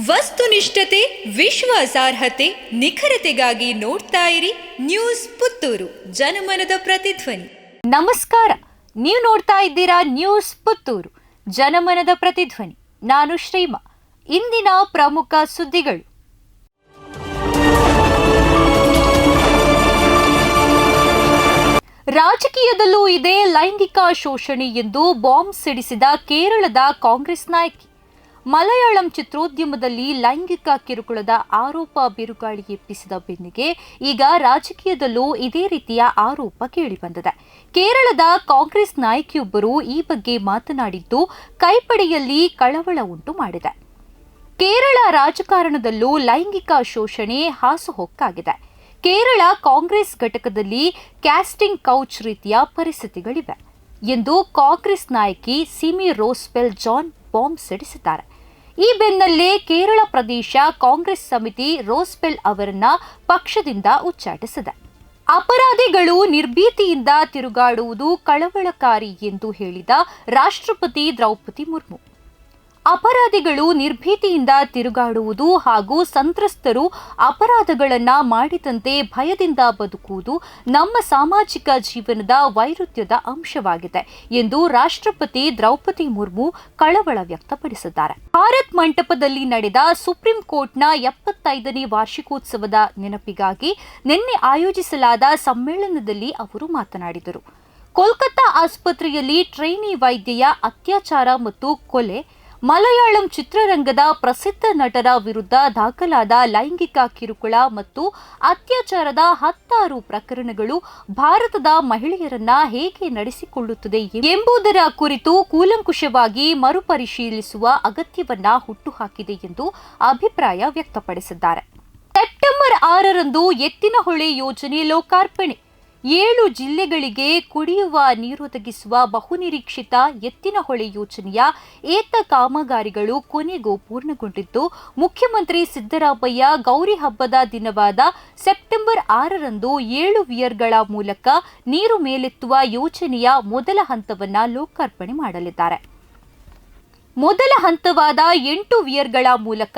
ವಸ್ತುನಿಷ್ಠತೆ, ವಿಶ್ವಾಸಾರ್ಹತೆ, ನಿಖರತೆಗಾಗಿ ನೋಡ್ತಾ ಇರಿ ನ್ಯೂಸ್ ಪುತ್ತೂರು, ಜನಮನದ ಪ್ರತಿಧ್ವನಿ. ನಮಸ್ಕಾರ, ನೀವು ನೋಡ್ತಾ ಇದ್ದೀರಾ ನ್ಯೂಸ್ ಪುತ್ತೂರು, ಜನಮನದ ಪ್ರತಿಧ್ವನಿ. ನಾನು ಶ್ರೀಮಾ. ಇಂದಿನ ಪ್ರಮುಖ ಸುದ್ದಿಗಳು. ರಾಜಕೀಯದಲ್ಲೂ ಇದೆ ಲೈಂಗಿಕ ಶೋಷಣೆ ಎಂದು ಬಾಂಬ್ ಸಿಡಿಸಿದ ಕೇರಳದ ಕಾಂಗ್ರೆಸ್ ನಾಯಕಿ. ಮಲಯಾಳಂ ಚಿತ್ರೋದ್ಯಮದಲ್ಲಿ ಲೈಂಗಿಕ ಕಿರುಕುಳದ ಆರೋಪ ಬಿರುಗಾಳಿ ಎಬ್ಬಿಸಿದ ಬೆನ್ನಿಗೆ ಈಗ ರಾಜಕೀಯದಲ್ಲೂ ಇದೇ ರೀತಿಯ ಆರೋಪ ಕೇಳಿಬಂದಿದೆ. ಕೇರಳದ ಕಾಂಗ್ರೆಸ್ ನಾಯಕಿಯೊಬ್ಬರು ಈ ಬಗ್ಗೆ ಮಾತನಾಡಿದ್ದು ಕೈಪಡೆಯಲ್ಲಿ ಕಳವಳ ಉಂಟು ಮಾಡಿದೆ. ಕೇರಳ ರಾಜಕಾರಣದಲ್ಲೂ ಲೈಂಗಿಕ ಶೋಷಣೆ ಹಾಸುಹೊಕ್ಕಾಗಿದೆ. ಕೇರಳ ಕಾಂಗ್ರೆಸ್ ಘಟಕದಲ್ಲಿ ಕ್ಯಾಸ್ಟಿಂಗ್ ಕೌಚ್ ರೀತಿಯ ಪರಿಸ್ಥಿತಿಗಳಿವೆ ಎಂದು ಕಾಂಗ್ರೆಸ್ ನಾಯಕಿ ಸಿಮಿ ರೋಸ್ಬೆಲ್ ಜಾನ್ ಬಾಂಬ್ ಸಿಡಿಸಿದ್ದಾರೆ. ಈ ಬೆನ್ನಲ್ಲೇ ಕೇರಳ ಪ್ರದೇಶ ಕಾಂಗ್ರೆಸ್ ಸಮಿತಿ ರೋಸ್ಬೆಲ್ ಅವರನ್ನ ಪಕ್ಷದಿಂದ ಉಚ್ಚಾಟಿಸಿದೆ. ಅಪರಾಧಿಗಳು ನಿರ್ಭೀತಿಯಿಂದ ತಿರುಗಾಡುವುದು ಕಳವಳಕಾರಿ ಎಂದು ಹೇಳಿದ ರಾಷ್ಟ್ರಪತಿ ದ್ರೌಪದಿ ಮುರ್ಮು, ಅಪರಾಧಿಗಳು ನಿರ್ಭೀತಿಯಿಂದ ತಿರುಗಾಡುವುದು ಹಾಗೂ ಸಂತ್ರಸ್ತರು ಅಪರಾಧಗಳನ್ನು ಮಾಡಿದಂತೆ ಭಯದಿಂದ ಬದುಕುವುದು ನಮ್ಮ ಸಾಮಾಜಿಕ ಜೀವನದ ವೈರುಧ್ಯದ ಅಂಶವಾಗಿದೆ ಎಂದು ರಾಷ್ಟ್ರಪತಿ ದ್ರೌಪದಿ ಮುರ್ಮು ಕಳವಳ ವ್ಯಕ್ತಪಡಿಸಿದ್ದಾರೆ. ಭಾರತ್ ಮಂಟಪದಲ್ಲಿ ನಡೆದ ಸುಪ್ರೀಂ ಕೋರ್ಟ್ನ 75ನೇ ವಾರ್ಷಿಕೋತ್ಸವದ ನೆನಪಿಗಾಗಿ ನಿನ್ನೆ ಆಯೋಜಿಸಲಾದ ಸಮ್ಮೇಳನದಲ್ಲಿ ಅವರು ಮಾತನಾಡಿದರು. ಕೋಲ್ಕತ್ತಾ ಆಸ್ಪತ್ರೆಯಲ್ಲಿ ಟ್ರೈನಿ ವೈದ್ಯೆಯ ಅತ್ಯಾಚಾರ ಮತ್ತು ಕೊಲೆ, ಮಲಯಾಳಂ ಚಿತ್ರರಂಗದ ಪ್ರಸಿದ್ಧ ನಟರ ವಿರುದ್ಧ ದಾಖಲಾದ ಲೈಂಗಿಕ ಕಿರುಕುಳ ಮತ್ತು ಅತ್ಯಾಚಾರದ 10 ಪ್ರಕರಣಗಳು ಭಾರತದ ಮಹಿಳೆಯರನ್ನ ಹೇಗೆ ನಡೆಸಿಕೊಳ್ಳುತ್ತದೆ ಎಂಬುದರ ಕುರಿತು ಕೂಲಂಕುಷವಾಗಿ ಮರುಪರಿಶೀಲಿಸುವ ಅಗತ್ಯವನ್ನ ಹುಟ್ಟುಹಾಕಿದೆ ಎಂದು ಅಭಿಪ್ರಾಯ ವ್ಯಕ್ತಪಡಿಸಿದ್ದಾರೆ. ಸೆಪ್ಟೆಂಬರ್ 6ರಂದು ಎತ್ತಿನಹೊಳೆ ಯೋಜನೆ ಲೋಕಾರ್ಪಣೆ. 7 ಜಿಲ್ಲೆಗಳಿಗೆ ಕುಡಿಯುವ ನೀರೊದಗಿಸುವ ಬಹುನಿರೀಕ್ಷಿತ ಎತ್ತಿನಹೊಳೆ ಯೋಜನೆಯ ಏತ ಕಾಮಗಾರಿಗಳು ಕೊನೆಗೂ ಪೂರ್ಣಗೊಂಡಿದ್ದು, ಮುಖ್ಯಮಂತ್ರಿ ಸಿದ್ದರಾಮಯ್ಯ ಗೌರಿ ಹಬ್ಬದ ದಿನವಾದ ಸೆಪ್ಟೆಂಬರ್ 6ರಂದು 7 ವಿಯರ್ಗಳ ಮೂಲಕ ನೀರು ಮೇಲೆತ್ತುವ ಯೋಜನೆಯ ಮೊದಲ ಹಂತವನ್ನು ಲೋಕಾರ್ಪಣೆ ಮಾಡಲಿದ್ದಾರೆ. ಮೊದಲ ಹಂತವಾದ 8 ವಿಯರ್ಗಳ ಮೂಲಕ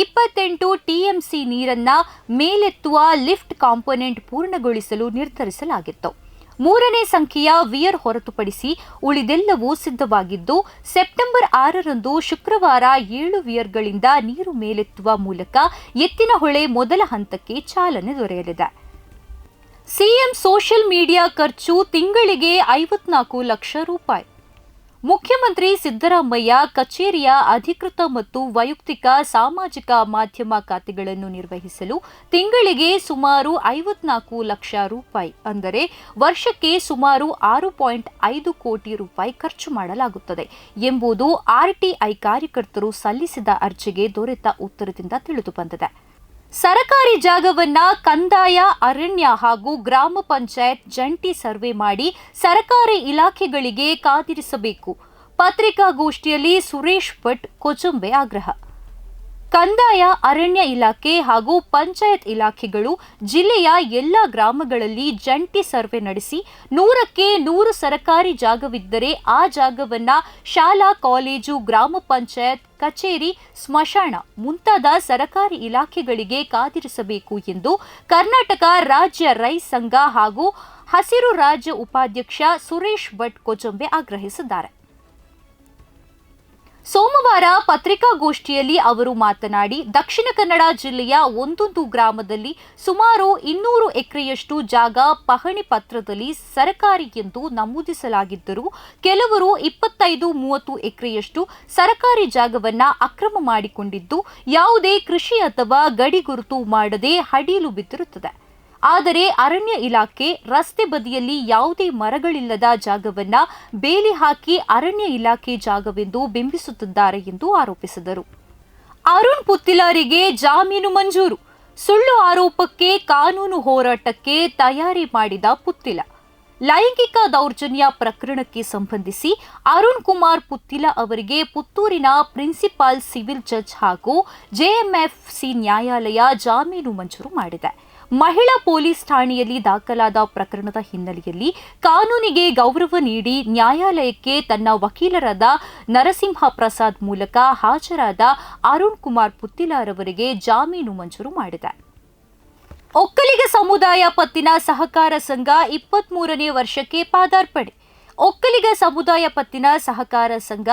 28 ಟಿಎಂಸಿ ನೀರನ್ನ ಮೇಲೆತ್ತುವ ಲಿಫ್ಟ್ ಕಾಂಪೋನೆಂಟ್ ಪೂರ್ಣಗೊಳಿಸಲು ನಿರ್ಧರಿಸಲಾಗಿತ್ತು. 3ನೇ ಸಂಖ್ಯೆಯ ವಿಯರ್ ಹೊರತುಪಡಿಸಿ ಉಳಿದೆಲ್ಲವೂ ಸಿದ್ಧವಾಗಿದ್ದು, ಸೆಪ್ಟೆಂಬರ್ 6ರಂದು ಶುಕ್ರವಾರ 7 ವಿಯರ್ಗಳಿಂದ ನೀರು ಮೇಲೆತ್ತುವ ಮೂಲಕ ಎತ್ತಿನಹೊಳೆ ಮೊದಲ ಹಂತಕ್ಕೆ ಚಾಲನೆ ದೊರೆಯಲಿದೆ. ಸಿಎಂ ಸೋಷಿಯಲ್ ಮೀಡಿಯಾ ಖರ್ಚು ತಿಂಗಳಿಗೆ 54 ಲಕ್ಷ ರೂಪಾಯಿ. ಮುಖ್ಯಮಂತ್ರಿ ಸಿದ್ದರಾಮಯ್ಯ ಕಚೇರಿಯ ಅಧಿಕೃತ ಮತ್ತು ವೈಯಕ್ತಿಕ ಸಾಮಾಜಿಕ ಮಾಧ್ಯಮ ಖಾತೆಗಳನ್ನು ನಿರ್ವಹಿಸಲು ತಿಂಗಳಿಗೆ ಸುಮಾರು 54 ಲಕ್ಷ ರೂಪಾಯಿ, ಅಂದರೆ ವರ್ಷಕ್ಕೆ ಸುಮಾರು 6.5 ಕೋಟಿ ರೂಪಾಯಿ ಖರ್ಚು ಮಾಡಲಾಗುತ್ತದೆ ಎಂಬುದು ಆರ್ಟಿಐ ಕಾರ್ಯಕರ್ತರು ಸಲ್ಲಿಸಿದ ಅರ್ಜಿಗೆ ದೊರೆತ ಉತ್ತರದಿಂದ ತಿಳಿದುಬಂದಿದೆ. ಸರಕಾರಿ ಜಾಗವನ್ನ ಕಂದಾಯ, ಅರಣ್ಯ ಹಾಗೂ ಗ್ರಾಮ ಪಂಚಾಯತ್ ಜಂಟಿ ಸರ್ವೆ ಮಾಡಿ ಸರಕಾರಿ ಇಲಾಖೆಗಳಿಗೆ ಕಾದಿರಿಸಬೇಕು. ಪತ್ರಿಕಾಗೋಷ್ಠಿಯಲ್ಲಿ ಸುರೇಶ್ ಭಟ್ ಕೊಜಂಬೆ ಆಗ್ರಹ. ಕಂದಾಯ, ಅರಣ್ಯ ಇಲಾಖೆ ಹಾಗೂ ಪಂಚಾಯತ್ ಇಲಾಖೆಗಳು ಜಿಲ್ಲೆಯ ಎಲ್ಲ ಗ್ರಾಮಗಳಲ್ಲಿ ಜಂಟಿ ಸರ್ವೆ ನಡೆಸಿ 100ಕ್ಕೆ 100 ಸರಕಾರಿ ಜಾಗವಿದ್ದರೆ ಆ ಜಾಗವನ್ನ ಶಾಲಾ, ಕಾಲೇಜು, ಗ್ರಾಮ ಪಂಚಾಯತ್ ಕಚೇರಿ, ಸ್ಮಶಾನ ಮುಂತಾದ ಸರಕಾರಿ ಇಲಾಖೆಗಳಿಗೆ ಕಾದಿರಿಸಬೇಕು ಎಂದು ಕರ್ನಾಟಕ ರಾಜ್ಯ ರೈತ ಸಂಘ ಹಾಗೂ ಹಸಿರು ರಾಜ್ಯ ಉಪಾಧ್ಯಕ್ಷ ಸುರೇಶ್ ಭಟ್ ಕೊಜಂಬೆ ಆಗ್ರಹಿಸಿದ್ದಾರೆ. ಸೋಮವಾರ ಪತ್ರಿಕಾಗೋಷ್ಠಿಯಲ್ಲಿ ಅವರು ಮಾತನಾಡಿ, ದಕ್ಷಿಣ ಕನ್ನಡ ಜಿಲ್ಲೆಯ ಒಂದೊಂದು ಗ್ರಾಮದಲ್ಲಿ ಸುಮಾರು 200 ಎಕರೆಯಷ್ಟು ಜಾಗ ಪಹಣಿ ಪತ್ರದಲ್ಲಿ ಸರಕಾರಿ ಎಂದು ನಮೂದಿಸಲಾಗಿದ್ದರೂ ಕೆಲವರು 25-30 ಎಕರೆಯಷ್ಟು ಸರಕಾರಿ ಜಾಗವನ್ನ ಅಕ್ರಮ ಮಾಡಿಕೊಂಡಿದ್ದು, ಯಾವುದೇ ಕೃಷಿ ಅಥವಾ ಗಡಿ ಗುರುತು ಮಾಡದೆ ಹಡೀಲು ಬಿದ್ದಿರುತ್ತದೆ. ಆದರೆ ಅರಣ್ಯ ಇಲಾಖೆ ರಸ್ತೆ ಬದಿಯಲ್ಲಿ ಯಾವುದೇ ಮರಗಳಿಲ್ಲದ ಜಾಗವನ್ನ ಬೇಲಿ ಹಾಕಿ ಅರಣ್ಯ ಇಲಾಖೆ ಜಾಗವೆಂದು ಬಿಂಬಿಸುತ್ತಿದ್ದಾರೆ ಎಂದು ಆರೋಪಿಸಿದರು. ಅರುಣ್ ಪುತ್ತಿಲರಿಗೆ ಜಾಮೀನು ಮಂಜೂರು. ಸುಳ್ಳು ಆರೋಪಕ್ಕೆ ಕಾನೂನು ಹೋರಾಟಕ್ಕೆ ತಯಾರಿ ಮಾಡಿದ ಪುತ್ತಿಲ. ಲೈಂಗಿಕ ದೌರ್ಜನ್ಯ ಪ್ರಕರಣಕ್ಕೆ ಸಂಬಂಧಿಸಿ ಅರುಣ್ ಕುಮಾರ್ ಪುತ್ತಿಲ ಅವರಿಗೆ ಪುತ್ತೂರಿನ ಪ್ರಿನ್ಸಿಪಾಲ್ ಸಿವಿಲ್ ಜಡ್ಜ್ ಹಾಗೂ ಜೆಎಂಎಫ್ಸಿ ನ್ಯಾಯಾಲಯ ಜಾಮೀನು ಮಂಜೂರು ಮಾಡಿದೆ. ಮಹಿಳಾ ಪೊಲೀಸ್ ಠಾಣೆಯಲ್ಲಿ ದಾಖಲಾದ ಪ್ರಕರಣದ ಹಿನ್ನೆಲೆಯಲ್ಲಿ ಕಾನೂನಿಗೆ ಗೌರವ ನೀಡಿ ನ್ಯಾಯಾಲಯಕ್ಕೆ ತನ್ನ ವಕೀಲರಾದ ನರಸಿಂಹ ಪ್ರಸಾದ್ ಮೂಲಕ ಹಾಜರಾದ ಅರುಣ್ ಕುಮಾರ್ ಪುತ್ತಿಲಾರವರಿಗೆ ಜಾಮೀನು ಮಂಜೂರು ಮಾಡಿದೆ. ಒಕ್ಕಲಿಗ ಸಮುದಾಯ ಪತ್ತಿನ ಸಹಕಾರ ಸಂಘ 23ನೇ ವರ್ಷಕ್ಕೆ ಪಾದಾರ್ಪಣೆ. ಒಕ್ಕಲಿಗ ಸಮುದಾಯ ಪತ್ತಿನ ಸಹಕಾರ ಸಂಘ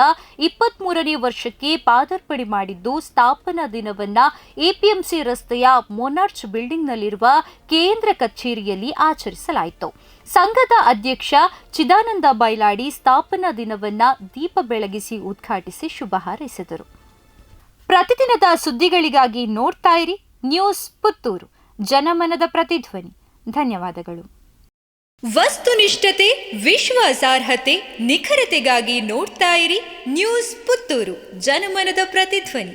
23ನೇ ವರ್ಷಕ್ಕೆ ಪಾದಾರ್ಪಣೆ ಮಾಡಿದ್ದು, ಸ್ಥಾಪನಾ ದಿನವನ್ನ ಎಪಿಎಂಸಿ ರಸ್ತೆಯ ಮೊನಾರ್ಚ್ ಬಿಲ್ಡಿಂಗ್ನಲ್ಲಿರುವ ಕೇಂದ್ರ ಕಚೇರಿಯಲ್ಲಿ ಆಚರಿಸಲಾಯಿತು. ಸಂಘದ ಅಧ್ಯಕ್ಷ ಚಿದಾನಂದ ಬೈಲಾಡಿ ಸ್ಥಾಪನಾ ದಿನವನ್ನ ದೀಪ ಬೆಳಗಿಸಿ ಉದ್ಘಾಟಿಸಿ ಶುಭ ಹಾರೈಸಿದರು. ಪ್ರತಿದಿನದ ಸುದ್ದಿಗಳಿಗಾಗಿ ನೋಡ್ತಾ ಇರಿ ನ್ಯೂಸ್ ಪುತ್ತೂರು, ಜನಮನದ ಪ್ರತಿಧ್ವನಿ. ಧನ್ಯವಾದಗಳು. ವಸ್ತುನಿಷ್ಠತೆ, ವಿಶ್ವಾಸಾರ್ಹತೆ, ನಿಖರತೆಗಾಗಿ ನೋಡ್ತಾ ಇರಿ ನ್ಯೂಸ್ ಪುತ್ತೂರು, ಜನಮನದ ಪ್ರತಿಧ್ವನಿ.